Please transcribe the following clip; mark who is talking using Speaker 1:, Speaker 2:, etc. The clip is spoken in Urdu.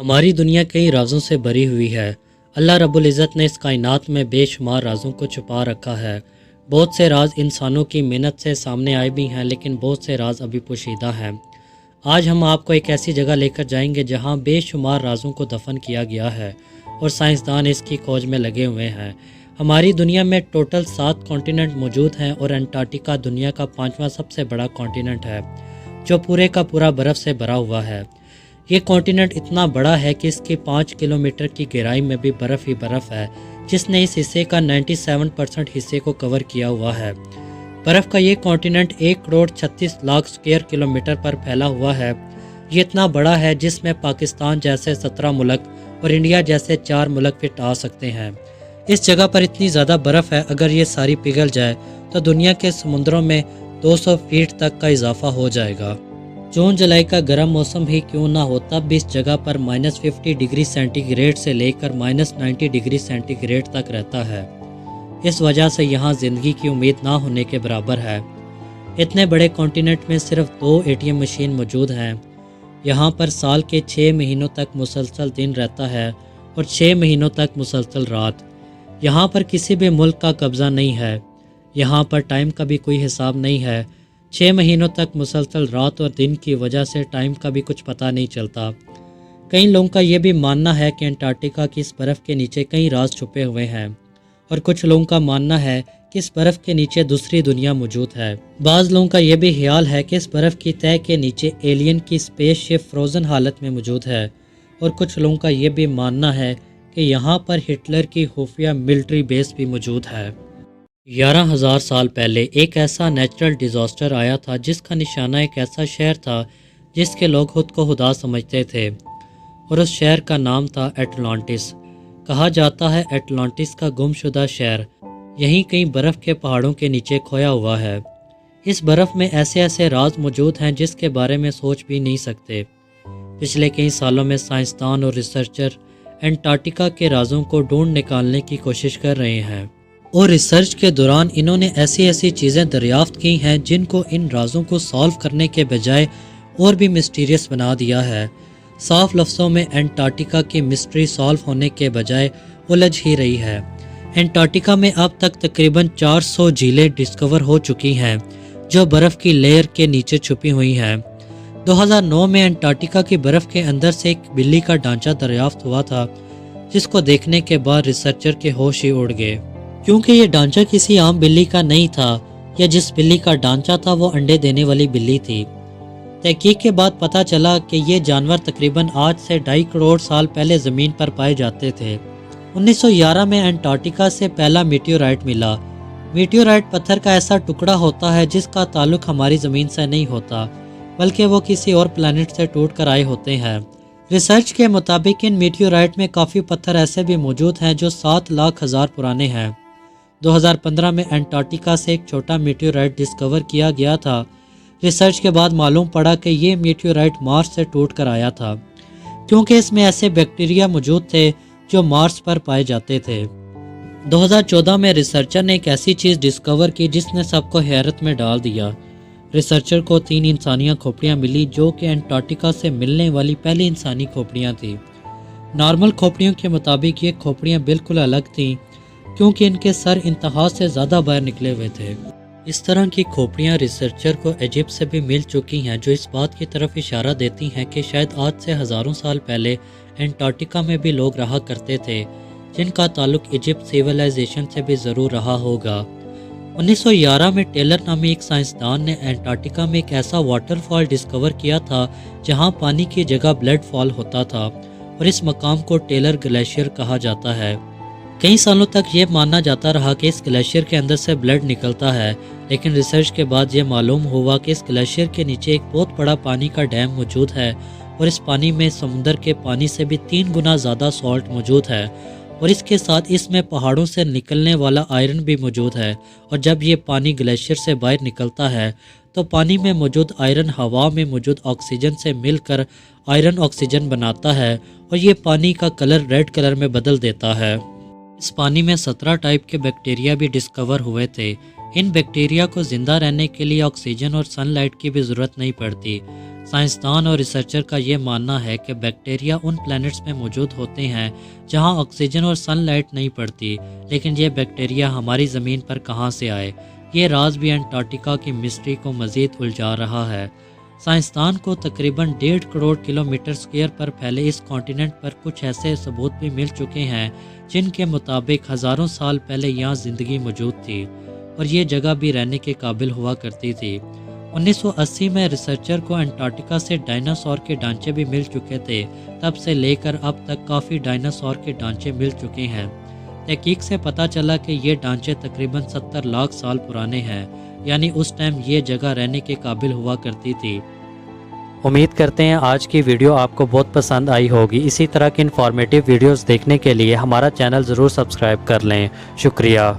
Speaker 1: ہماری دنیا کئی رازوں سے بھری ہوئی ہے۔ اللہ رب العزت نے اس کائنات میں بے شمار رازوں کو چھپا رکھا ہے۔ بہت سے راز انسانوں کی محنت سے سامنے آئے بھی ہیں، لیکن بہت سے راز ابھی پوشیدہ ہیں۔ آج ہم آپ کو ایک ایسی جگہ لے کر جائیں گے جہاں بے شمار رازوں کو دفن کیا گیا ہے اور سائنسدان اس کی کھوج میں لگے ہوئے ہیں۔ ہماری دنیا میں ٹوٹل 7 کانٹیننٹ موجود ہیں اور انٹارکٹیکا دنیا کا 5واں سب سے بڑا کانٹیننٹ ہے، جو پورے کا پورا برف سے بھرا ہوا ہے۔ یہ کانٹیننٹ اتنا بڑا ہے کہ اس کی 5 کلومیٹر کی گہرائی میں بھی برف ہی برف ہے، جس نے اس حصے کا 97% حصے کو کور کیا ہوا ہے۔ برف کا یہ کانٹیننٹ 1,36,00,000 اسکوائر کلومیٹر پر پھیلا ہوا ہے۔ یہ اتنا بڑا ہے جس میں پاکستان جیسے 17 ملک اور انڈیا جیسے 4 ملک فٹ آ سکتے ہیں۔ اس جگہ پر اتنی زیادہ برف ہے، اگر یہ ساری پگھل جائے تو دنیا کے سمندروں میں 200 فیٹ تک کا اضافہ ہو جائے گا۔ جون جولائی کا گرم موسم ہی کیوں نہ ہو، تب بھی اس جگہ پر -50 ڈگری سینٹی گریڈ سے لے کر -90 ڈگری سینٹی گریڈ تک رہتا ہے۔ اس وجہ سے یہاں زندگی کی امید نہ ہونے کے برابر ہے۔ اتنے بڑے کانٹیننٹ میں صرف 2 ATM مشین موجود ہیں۔ یہاں پر سال کے 6 مہینوں تک مسلسل دن رہتا ہے اور 6 مہینوں تک مسلسل رات۔ یہاں پر کسی بھی ملک کا قبضہ نہیں ہے۔ یہاں پر ٹائم کا بھی کوئی حساب نہیں ہے۔ 6 مہینوں تک مسلسل رات اور دن کی وجہ سے ٹائم کا بھی کچھ پتہ نہیں چلتا۔ کئی لوگوں کا یہ بھی ماننا ہے کہ انٹارکٹیکا کی اس برف کے نیچے کئی راز چھپے ہوئے ہیں، اور کچھ لوگوں کا ماننا ہے کہ اس برف کے نیچے دوسری دنیا موجود ہے۔ بعض لوگوں کا یہ بھی خیال ہے کہ اس برف کی تہہ کے نیچے ایلین کی اسپیس شپ فروزن حالت میں موجود ہے، اور کچھ لوگوں کا یہ بھی ماننا ہے کہ یہاں پر ہٹلر کی خفیہ ملٹری بیس بھی موجود ہے۔ 11,000 سال پہلے ایک ایسا نیچرل ڈیزاسٹر آیا تھا جس کا نشانہ ایک ایسا شہر تھا جس کے لوگ خود کو خدا سمجھتے تھے، اور اس شہر کا نام تھا اٹلانٹس۔ کہا جاتا ہے اٹلانٹس کا گم شدہ شہر یہیں کئی برف کے پہاڑوں کے نیچے کھویا ہوا ہے۔ اس برف میں ایسے ایسے راز موجود ہیں جس کے بارے میں سوچ بھی نہیں سکتے۔ پچھلے کئی سالوں میں سائنسدان اور ریسرچر انٹارکٹیکا کے رازوں کو ڈھونڈ نکالنے کی کوشش کر رہے ہیں، اور ریسرچ کے دوران انہوں نے ایسی ایسی چیزیں دریافت کی ہیں جن کو ان رازوں کو سالو کرنے کے بجائے اور بھی مسٹیریس بنا دیا ہے۔ صاف لفظوں میں انٹارکٹیکا کی مسٹری سالو ہونے کے بجائے الجھ ہی رہی ہے۔ انٹارکٹیکا میں اب تک تقریباً 400 جھیلیں ڈسکور ہو چکی ہیں جو برف کی لیئر کے نیچے چھپی ہوئی ہیں۔ 2009 میں انٹارکٹیکا کی برف کے اندر سے ایک بلی کا ڈھانچہ دریافت ہوا تھا، جس کو دیکھنے کے بعد ریسرچر کے ہوش ہی اڑ گئے، کیونکہ یہ ڈھانچہ کسی عام بلی کا نہیں تھا، یا جس بلی کا ڈھانچہ تھا وہ انڈے دینے والی بلی تھی۔ تحقیق کے بعد پتہ چلا کہ یہ جانور تقریباً آج سے 2.5 کروڑ سال پہلے زمین پر پائے جاتے تھے۔ 1911 میں انٹارکٹیکا سے پہلا میٹیورائٹ ملا۔ میٹیورائٹ پتھر کا ایسا ٹکڑا ہوتا ہے جس کا تعلق ہماری زمین سے نہیں ہوتا، بلکہ وہ کسی اور پلانٹ سے ٹوٹ کر آئے ہوتے ہیں۔ ریسرچ کے مطابق ان میٹیورائٹ میں کافی پتھر ایسے بھی موجود ہیں جو 7,00,000 پرانے ہیں۔ 2015 میں انٹارکٹیکا سے ایک چھوٹا میٹیورائٹ ڈسکور کیا گیا تھا۔ ریسرچ کے بعد معلوم پڑا کہ یہ میٹیورائٹ مارس سے ٹوٹ کر آیا تھا، کیونکہ اس میں ایسے بیکٹیریا موجود تھے جو مارس پر پائے جاتے تھے۔ 2014 میں ریسرچر نے ایک ایسی چیز ڈسکور کی جس نے سب کو حیرت میں ڈال دیا۔ ریسرچر کو 3 انسانی کھوپڑیاں ملی جو کہ انٹارکٹیکا سے ملنے والی پہلی انسانی کھوپڑیاں تھیں۔ نارمل کھوپڑیوں کے مطابق یہ کھوپڑیاں بالکل الگ تھیں، کیونکہ ان کے سر انتہا سے زیادہ باہر نکلے ہوئے تھے۔ اس طرح کی کھوپڑیاں ریسرچر کو ایجپٹ سے بھی مل چکی ہیں، جو اس بات کی طرف اشارہ دیتی ہیں کہ شاید آج سے ہزاروں سال پہلے انٹارکٹیکا میں بھی لوگ رہا کرتے تھے، جن کا تعلق ایجپٹ سیولائزیشن سے بھی ضرور رہا ہوگا۔ 1911 میں ٹیلر نامی ایک سائنسدان نے انٹارکٹیکا میں ایک ایسا واٹر فال ڈسکور کیا تھا جہاں پانی کی جگہ بلڈ فال ہوتا تھا، اور اس مقام کو ٹیلر گلیشیئر کہا جاتا ہے۔ کئی سالوں تک یہ مانا جاتا رہا کہ اس گلیشیئر کے اندر سے بلڈ نکلتا ہے، لیکن ریسرچ کے بعد یہ معلوم ہوا کہ اس گلیشیئر کے نیچے ایک بہت بڑا پانی کا ڈیم موجود ہے، اور اس پانی میں سمندر کے پانی سے بھی 3 گنا زیادہ سالٹ موجود ہے، اور اس کے ساتھ اس میں پہاڑوں سے نکلنے والا آئرن بھی موجود ہے، اور جب یہ پانی گلیشیئر سے باہر نکلتا ہے تو پانی میں موجود آئرن ہوا میں موجود آکسیجن سے مل کر آئرن آکسیجن بناتا ہے، اور یہ پانی کا کلر ریڈ کلر میں بدل دیتا ہے۔ اس پانی میں 17 ٹائپ کے بیکٹیریا بھی ڈسکور ہوئے تھے۔ ان بیکٹیریا کو زندہ رہنے کے لیے آکسیجن اور سن لائٹ کی بھی ضرورت نہیں پڑتی۔ سائنسدان اور ریسرچر کا یہ ماننا ہے کہ بیکٹیریا ان پلینٹس میں موجود ہوتے ہیں جہاں آکسیجن اور سن لائٹ نہیں پڑتی، لیکن یہ بیکٹیریا ہماری زمین پر کہاں سے آئے؟ یہ راز بھی انٹارکٹیکا کی مسٹری کو مزید الجھا رہا ہے۔ سائنسدان کو تقریباً 1.5 کروڑ کلومیٹر اسکوائر پر پھیلے اس کانٹیننٹ پر کچھ ایسے ثبوت بھی مل چکے ہیں جن کے مطابق ہزاروں سال پہلے یہاں زندگی موجود تھی اور یہ جگہ بھی رہنے کے قابل ہوا کرتی تھی۔ 1980 میں ریسرچر کو انٹارکٹیکا سے ڈائناسور کے ڈھانچے بھی مل چکے تھے۔ تب سے لے کر اب تک کافی ڈائناسور کے ڈھانچے مل چکے ہیں۔ تحقیق سے پتہ چلا کہ یہ ڈھانچے تقریباً 70 لاکھ سال پرانے ہیں، یعنی اس ٹائم یہ جگہ رہنے کے قابل ہوا کرتی تھی۔ امید کرتے ہیں آج کی ویڈیو آپ کو بہت پسند آئی ہوگی۔ اسی طرح کی انفارمیٹیو ویڈیوز دیکھنے کے لیے ہمارا چینل ضرور سبسکرائب کر لیں۔ شکریہ۔